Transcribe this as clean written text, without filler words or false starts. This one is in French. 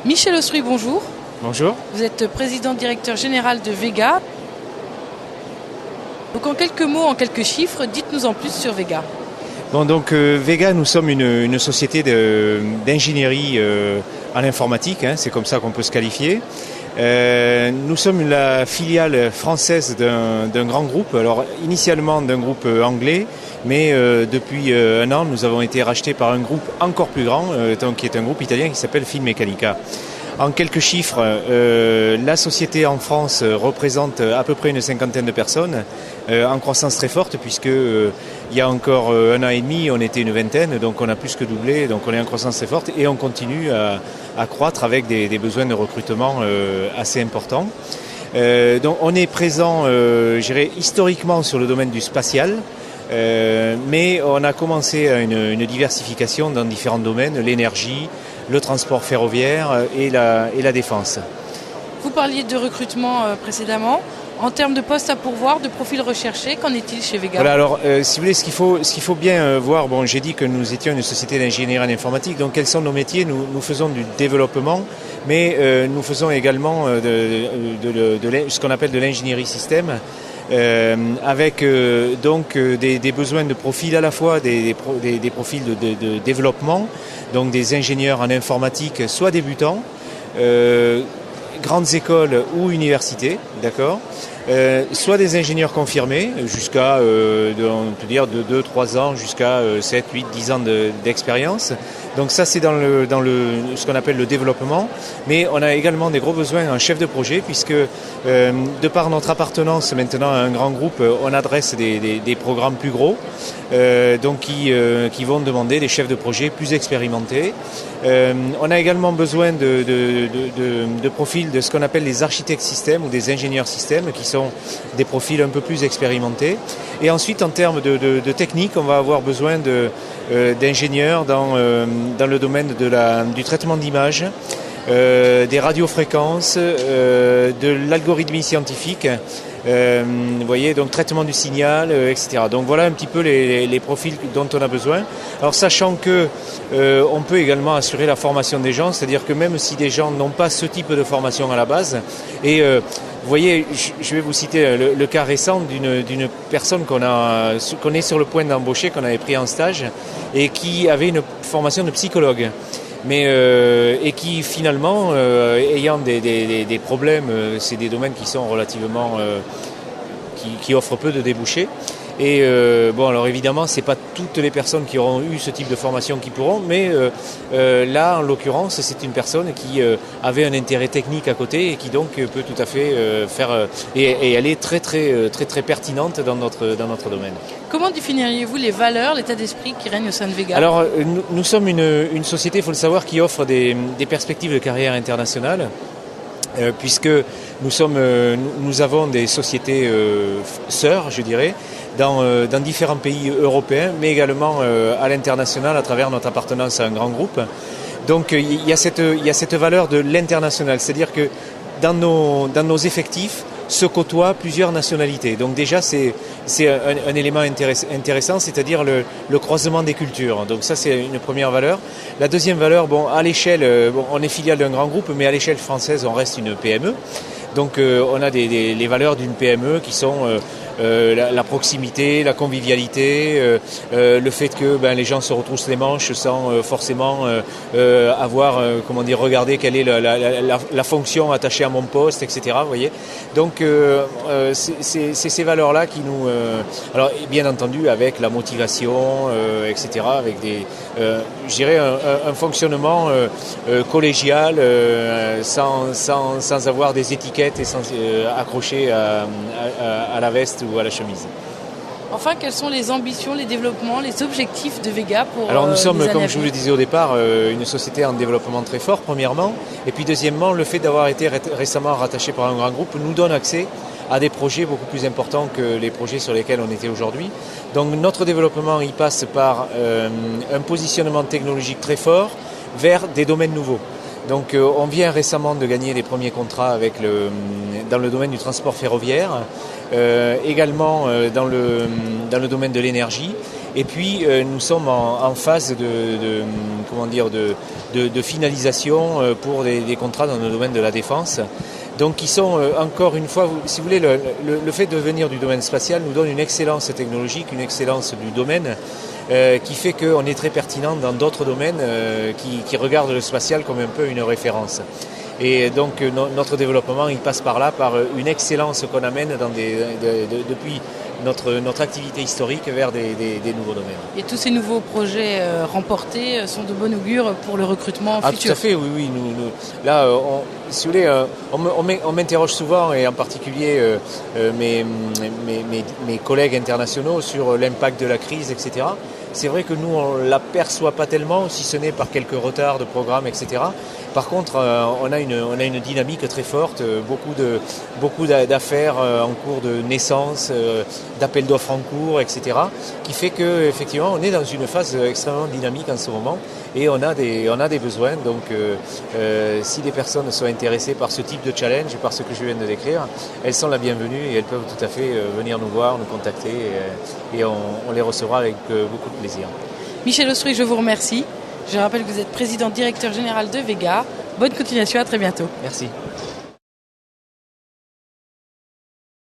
Michel Osruy, bonjour. Bonjour. Vous êtes président-directeur général de Vega. Donc en quelques mots, en quelques chiffres, dites-nous en plus sur Vega. Bon, donc Vega, nous sommes une société d'ingénierie en informatique, c'est comme ça qu'on peut se qualifier. Nous sommes la filiale française d'un grand groupe, alors initialement d'un groupe anglais, mais depuis un an nous avons été rachetés par un groupe encore plus grand, qui est un groupe italien qui s'appelle Finmeccanica. En quelques chiffres, la société en France représente à peu près une cinquantaine de personnes, en croissance très forte, puisque il y a encore un an et demi, on était une vingtaine, donc on a plus que doublé, donc on est en croissance très forte et on continue à croître avec des besoins de recrutement assez importants. Donc on est présent, je dirais, historiquement sur le domaine du spatial. Mais on a commencé une diversification dans différents domaines, l'énergie, le transport ferroviaire et la défense. Vous parliez de recrutement précédemment. En termes de postes à pourvoir, de profils recherchés, qu'en est-il chez Vega ? Voilà, alors si vous voulez, ce qu'il faut bien voir, bon, j'ai dit que nous étions une société d'ingénierie en informatique, donc quels sont nos métiers ? Nous faisons du développement, mais nous faisons également ce qu'on appelle de l'ingénierie système. Avec donc des besoins de profils à la fois des profils de développement, donc des ingénieurs en informatique, soit débutants, grandes écoles ou universités, d'accord, soit des ingénieurs confirmés jusqu'à, on peut dire, de 2-3 ans jusqu'à 7, 8, 10 ans d'expérience. Donc ça, c'est dans ce qu'on appelle le développement. Mais on a également des gros besoins en chef de projet, puisque de par notre appartenance maintenant à un grand groupe, on adresse des programmes plus gros, donc qui vont demander des chefs de projet plus expérimentés. On a également besoin de profils de ce qu'on appelle les architectes systèmes ou des ingénieurs systèmes, qui sont des profils un peu plus expérimentés. Et ensuite, en termes de technique, on va avoir besoin d'ingénieurs dans le domaine du traitement d'images, des radiofréquences, de l'algorithmie scientifique, vous voyez, donc traitement du signal, etc. Donc voilà un petit peu les profils dont on a besoin. Alors sachant que on peut également assurer la formation des gens, c'est-à-dire que même si des gens n'ont pas ce type de formation à la base, et vous voyez, je vais vous citer le cas récent d'une personne qu'on est sur le point d'embaucher, qu'on avait pris en stage, et qui avait une formation de psychologue. Mais et qui finalement, ayant des problèmes, c'est des domaines qui sont relativement, qui offrent peu de débouchés. Et bon, alors évidemment, c'est pas toutes les personnes qui auront eu ce type de formation qui pourront, mais là, en l'occurrence, c'est une personne qui avait un intérêt technique à côté et qui donc peut tout à fait faire. Et elle est très pertinente dans notre domaine. Comment définiriez-vous les valeurs, l'état d'esprit qui règne au sein de Vega ? Alors, nous sommes une société, il faut le savoir, qui offre des perspectives de carrière internationale. Puisque nous avons des sociétés sœurs, je dirais, dans différents pays européens, mais également à l'international à travers notre appartenance à un grand groupe. Donc il y a cette valeur de l'international, c'est-à-dire que dans nos effectifs se côtoient plusieurs nationalités. Donc déjà c'est un élément intéressant, c'est-à-dire le croisement des cultures. Donc ça c'est une première valeur. La deuxième valeur, bon, à l'échelle, on est filiale d'un grand groupe, mais à l'échelle française on reste une PME. Donc on a les valeurs d'une PME qui sont la proximité, la convivialité, le fait que les gens se retroussent les manches sans forcément avoir, regarder quelle est la fonction attachée à mon poste, etc. Vous voyez. Donc c'est ces valeurs-là qui nous... alors bien entendu avec la motivation, etc. Avec je dirais un fonctionnement collégial sans avoir des étiquettes et sans accrocher à la veste ou à la chemise. Enfin, quelles sont les ambitions, les développements, les objectifs de Vega pour Alors nous sommes, comme je vous vous le disais au départ, une société en développement très fort, premièrement. Et puis deuxièmement, le fait d'avoir été récemment rattaché par un grand groupe nous donne accès à des projets beaucoup plus importants que les projets sur lesquels on était aujourd'hui. Donc notre développement, il passe par un positionnement technologique très fort vers des domaines nouveaux. Donc on vient récemment de gagner les premiers contrats dans le domaine du transport ferroviaire, également dans le domaine de l'énergie. Et puis nous sommes en phase de finalisation pour des contrats dans le domaine de la défense. Donc qui sont encore une fois, si vous voulez, le fait de venir du domaine spatial nous donne une excellence technologique, une excellence du domaine qui fait qu'on est très pertinent dans d'autres domaines qui regardent le spatial comme un peu une référence. Et donc notre développement il passe par là, par une excellence qu'on amène depuis notre activité historique vers des nouveaux domaines. Et tous ces nouveaux projets remportés sont de bon augure pour le recrutement futur. Tout à fait, oui. Là, si vous voulez, on m'interroge souvent, et en particulier mes collègues internationaux, sur l'impact de la crise, etc. C'est vrai que nous, on ne l'aperçoit pas tellement, si ce n'est par quelques retards de programmes, etc. Par contre, on a une dynamique très forte, beaucoup d'affaires en cours de naissance, d'appels d'offres en cours, etc. Qui fait qu'effectivement, on est dans une phase extrêmement dynamique en ce moment et on a des besoins. Donc, si des personnes sont intéressées par ce type de challenge, par ce que je viens de décrire, elles sont la bienvenue et elles peuvent tout à fait venir nous voir, nous contacter et on les recevra avec beaucoup de plaisir. Michel Ostrouy, je vous remercie. Je rappelle que vous êtes président directeur général de Vega. Bonne continuation, à très bientôt. Merci.